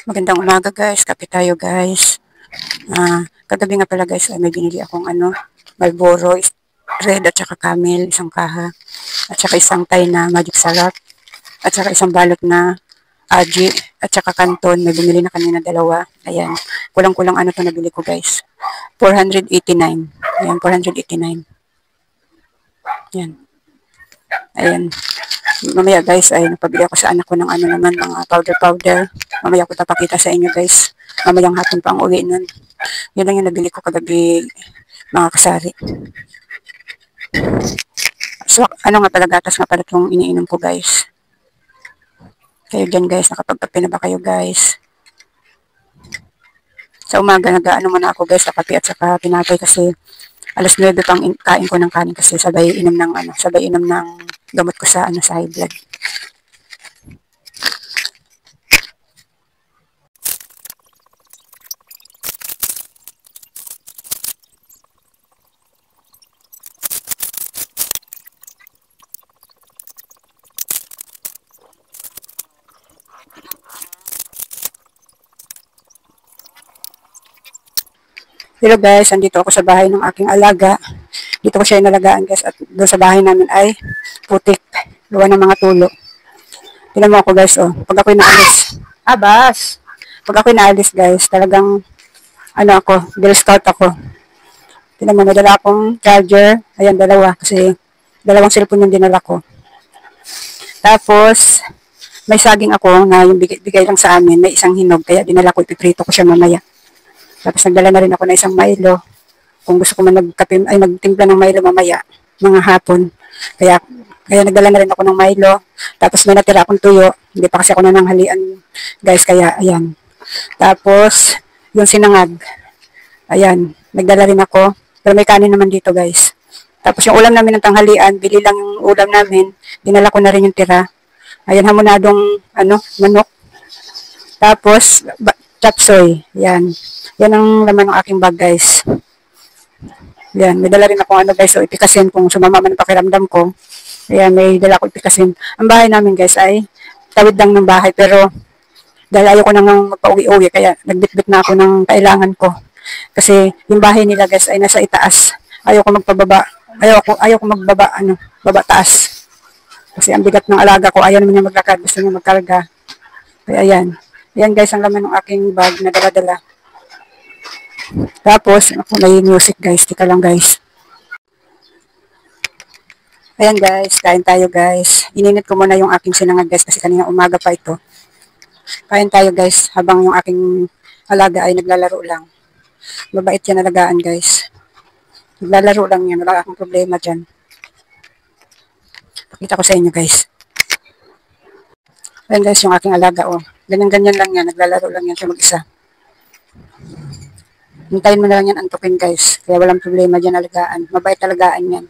Magandang umaga guys, kape tayo guys. Kagabi nga pala guys, ay may binili akong Marlboro Red at saka Camel, isang kaha. At saka isang tay na Magic Sarap. At saka isang balot na Aji. At saka Canton, may bumili na kanina dalawa. Ayan, kulang-kulang ano to nabili ko guys. 489. Ayan, 489. Ayan. Ayan. Mamaya guys ay napabili ako sa anak ko ng naman mga powder. Mamaya ko tapakita sa inyo guys. Mamayang hapon pa ang uwi nun. Yun lang yung nabili ko kagabi mga kasari. So ano nga pala gatas nga pala itong iniinom ko guys. Kayo dyan guys, nakapagkape na ba kayo guys? Sa umaga nag-ano muna ako guys sa kape at saka tinapay kasi alas 9 pang kain ko ng kanin kasi sabay inom ng gamot ko sa sa high blood. Hello guys, andito ako sa bahay ng aking alaga. Dito ko siya inalagaan guys at doon sa bahay namin ay putik. Gawa ng mga tulo. Tingnan mo ako guys oh. Pag ako'y naalis. Bas! Pag ako'y naalis guys, talagang Girl Scout ako. Tingnan mo, may dala akong charger. Ayan, dalawa. Kasi dalawang cellphone yung dinala ko. Tapos, may saging ako na yung bigay lang sa amin. May isang hinog. Kaya dinala ko, ipiprito ko siya mamaya. Tapos nagdala na rin ako na isang Milo. Kung gusto ko man magtimpla ng Milo mamaya, mga hapon. Kaya nagdala na rin ako ng Milo. Tapos may natira akong tuyo. Hindi pa kasi ako nananghalian, guys. Kaya, ayan. Tapos, yung sinangag. Ayan, nagdala rin ako. Pero may kanin naman dito, guys. Tapos yung ulam namin ng tanghalian, bili lang yung ulam namin. Dinala ko na rin yung tira. Ayan, hamonadong, manok. Tapos, chapsoy. Yan. Yan ang laman ng aking bag, guys. Yan. May dala rin ako, guys, so ipikasin kung sumama man ang pakiramdam ko. Ayan, may dala ko ipikasin. Ang bahay namin, guys, ay tawid lang ng bahay. Pero, dahil ayaw ko nang magpa-uwi-uwi, kaya nagbitbit na ako ng kailangan ko. Kasi, yung bahay nila, guys, ay nasa itaas. Ayaw ko magpababa. Ayaw ko magbaba, baba taas. Kasi ang bigat ng alaga ko, ayaw naman niya maglakad. Gusto niya magkarga. Kaya, ayan. Ayan guys, ang laman ng aking bag na dala-dala. Tapos, may music guys. Tika lang guys. Ayan guys, kain tayo guys. Ininit ko muna yung aking sinangag guys kasi kanina umaga pa ito. Kain tayo guys habang yung aking alaga ay naglalaro lang. Mabait yan alagaan guys. Naglalaro lang yan, wala akong problema dyan. Pakita ko sa inyo guys. Ayan guys, yung aking alaga oh. Ganyan-ganyan lang yan, naglalaro lang yan siya mag-isa. Hintayin mo na lang yan antukin guys. Kaya walang problema dyan alagaan. Mabait alagaan yan.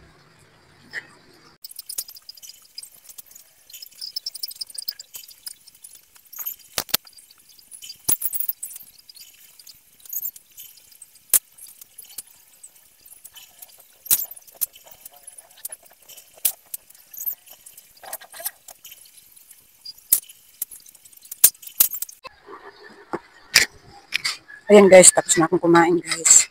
Ayan guys, tapos na akong kumain guys.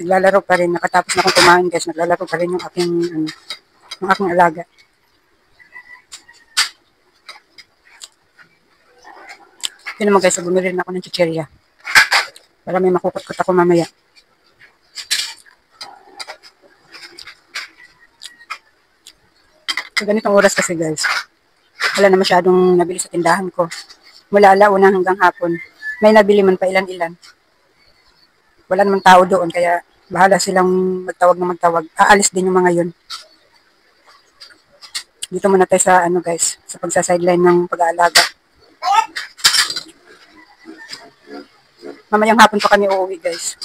Naglalaro pa rin, nakatapos na akong kumain guys. Naglalaro pa rin yung aking alaga. Yun naman guys, bumili rin ako ng chichirya. Para may makukot-kot ako mamaya. So, ganitong oras kasi guys, wala na masyadong nabili sa tindahan ko. Mula alauna hanggang hapon. May nabili man pa ilan-ilan. Wala namang tao doon, kaya bahala silang magtawag na magtawag. Aalis din yung mga yun. Dito muna tayo sa guys, sa pagsa-sideline ng pag-aalaga. Mamayang hapon pa kami uuwi guys.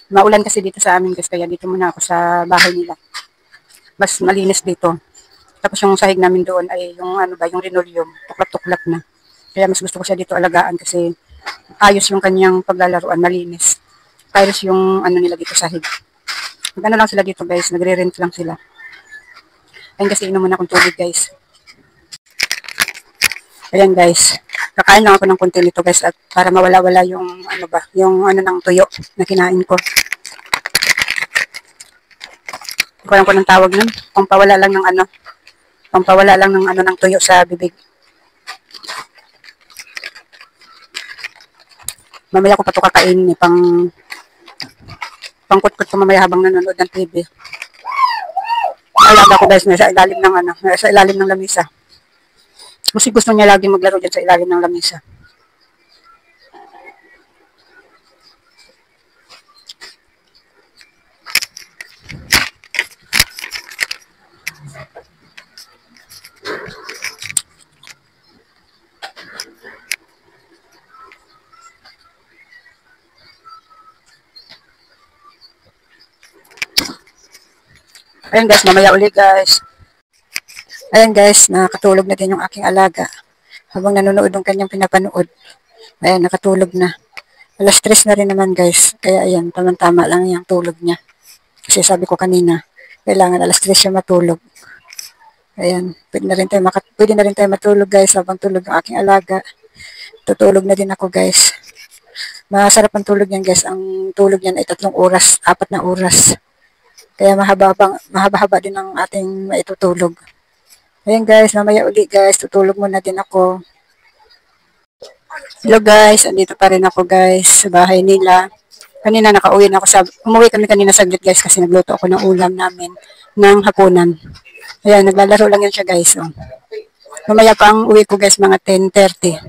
Maulan kasi dito sa amin guys, kaya dito muna ako sa bahay nila. Mas malinis dito. Tapos yung sahig namin doon ay yung yung linoleum, tuklap-tuklap na. Kaya mas gusto ko siya dito alagaan kasi ayos yung kanyang paglalaruan, malinis. Ayos yung nila dito sahig. Mag-ano lang sila dito guys, nagre-rent lang sila. Ayun kasi inom muna akong tubig guys. Ayan guys. Kakain lang ako ng konti nito guys at para mawala-wala yung ano ba, yung ano ng tuyo na kinain ko. Kulang ko ng tawag nun. Pampawala lang ng ano, pampawala lang ng ano ng tuyo sa bibig. Mamaya ko pa ito kakainin eh, pangkutkot ko mamaya habang nanonood ng TV. Alaga ko guys, nasa ilalim ng ano, nasa ilalim ng lamisa. Kasi gusto niya lagi maglaro dyan sa ilalim ng lamisa. Ayan guys, mamaya ulit guys. Ayan guys, nakatulog na din yung aking alaga. Habang nanonood ng kanyang pinapanood. Ayan, nakatulog na. Alas 3 na rin naman guys. Kaya ayan, tamang-tama lang yung tulog niya. Kasi sabi ko kanina, kailangan alas 3 siya matulog. Ayan, pwede na rin tayo matulog guys habang tulog ang aking alaga. Tutulog na din ako guys. Masarap ang tulog niyan guys. Ang tulog niyan ay 3 oras, 4 na oras. Kaya mahaba-haba din ang ating maitutulog. Ayan guys, mamaya uli guys, tutulog muna din ako. Hello guys, andito pa rin ako guys sa bahay nila. Kanina umuwi kami kanina saglit guys kasi nagluto ako ng ulam namin ng hapunan. Ayan, naglalaro lang yan siya guys. Oh. Mamaya pa ang uwi ko guys, mga 10:30.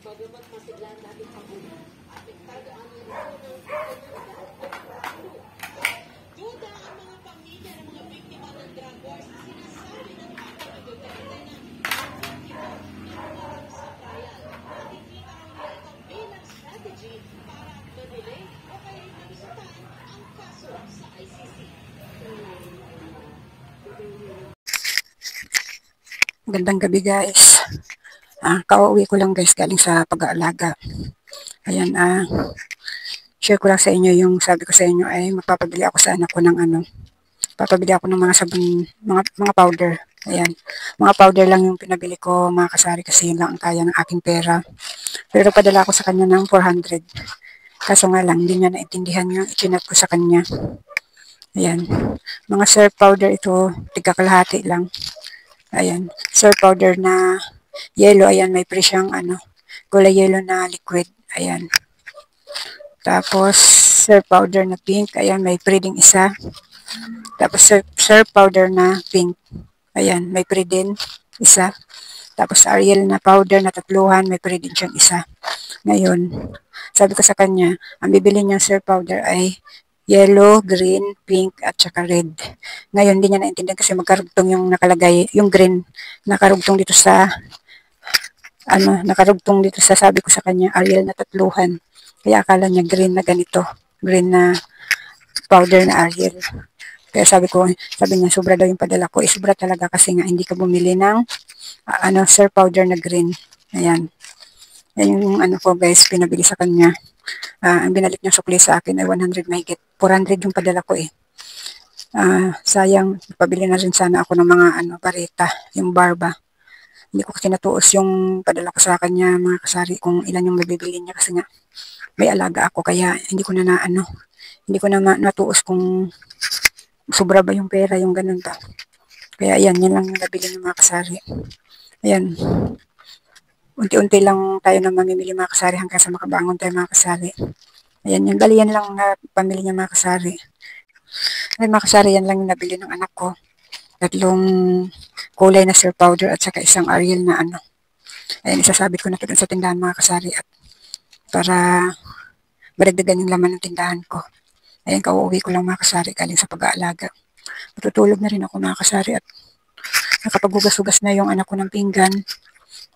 Bagamat masiglaan natin panguna, apektado ang linggo ng pagkakataon. Duda ang mga pamilya ng mga biktima ng drug wars. Sinasabi ng Pangulong Duterte na biktima ng sa trial. Nakikita ang nila itong bilang strategy para ma-delay o kaya malusutan ang kaso sa ICC. Magandang gabi guys. Kauwi ko lang guys galing sa pag-aalaga. Ayan, share ko lang sa inyo yung sabi ko sa inyo ay magpapabili ako sa anak ko ng ano. Papabili ako ng mga sabon, mga powder. Ayan, mga powder lang yung pinabili ko mga kasari kasi yun lang ang kaya ng aking pera. Pero padala ako sa kanya ng 400. Kaso nga lang, hindi niya naintindihan yung ichinat ko sa kanya. Ayan, mga surf powder ito, tigkakalahati lang. Ayan, surf powder na yellow, ayan, may pre siyang ano, kulay yellow na liquid, ayan. Tapos, surf powder na pink, ayan, may pre ding isa. Tapos, surf powder na pink, ayan, may pre din, isa. Tapos, Ariel na powder na 3, may pre din siyang isa. Ngayon, sabi ko sa kanya, ang bibili niyang surf powder ay yellow, green, pink, at saka red. Ngayon, hindi niya naintindihan kasi magkarugtong yung nakalagay, yung green, nakarugtong dito sa nakarugtong dito sa sabi ko sa kanya, Ariel na 3. Kaya akala niya green na ganito. Green na powder na Ariel. Kaya sabi niya, sobra daw yung padala ko. Sobra talaga kasi nga hindi ka bumili ng surf powder na green. Ayan. Yan yung ko guys, pinabili sa kanya. Ang binalik niya sukli sa akin ay 100 mahigit. 400 yung padala ko eh. Sayang, pabili na rin sana ako ng mga bareta, yung barba. Hindi ko kasi natuos yung padala ko sa kanya mga kasari kung ilan yung mabibili niya kasi nga may alaga ako kaya hindi ko na hindi ko na natuos kung sobra ba yung pera yung ganun ba. Kaya ayan, yan lang yung nabili ng mga kasari. Ayan. Unti-unti lang tayo na mamimili mga kasari hanggang sa makabangon tayo mga kasari. Ayan, yung galian lang na pamili niya mga kasari. Ay mga kasari, yan lang yung nabili ng anak ko. 3 kulay na surf powder at saka isang Ariel na Ayan, isasabit ko na ito sa tindahan mga kasari at para maragdagan yung laman ng tindahan ko. Ayan, kauuwi ko lang mga kasari galing sa pag-aalaga. Matutulog na rin ako mga kasari at nakapaghugas-hugas na yung anak ko ng pinggan.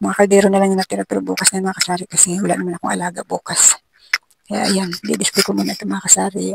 Mga kaldero na lang yung natira pero bukas na mga kasari kasi wala naman akong alaga bukas. Kaya ayan, di-display ko muna ito mga kasari.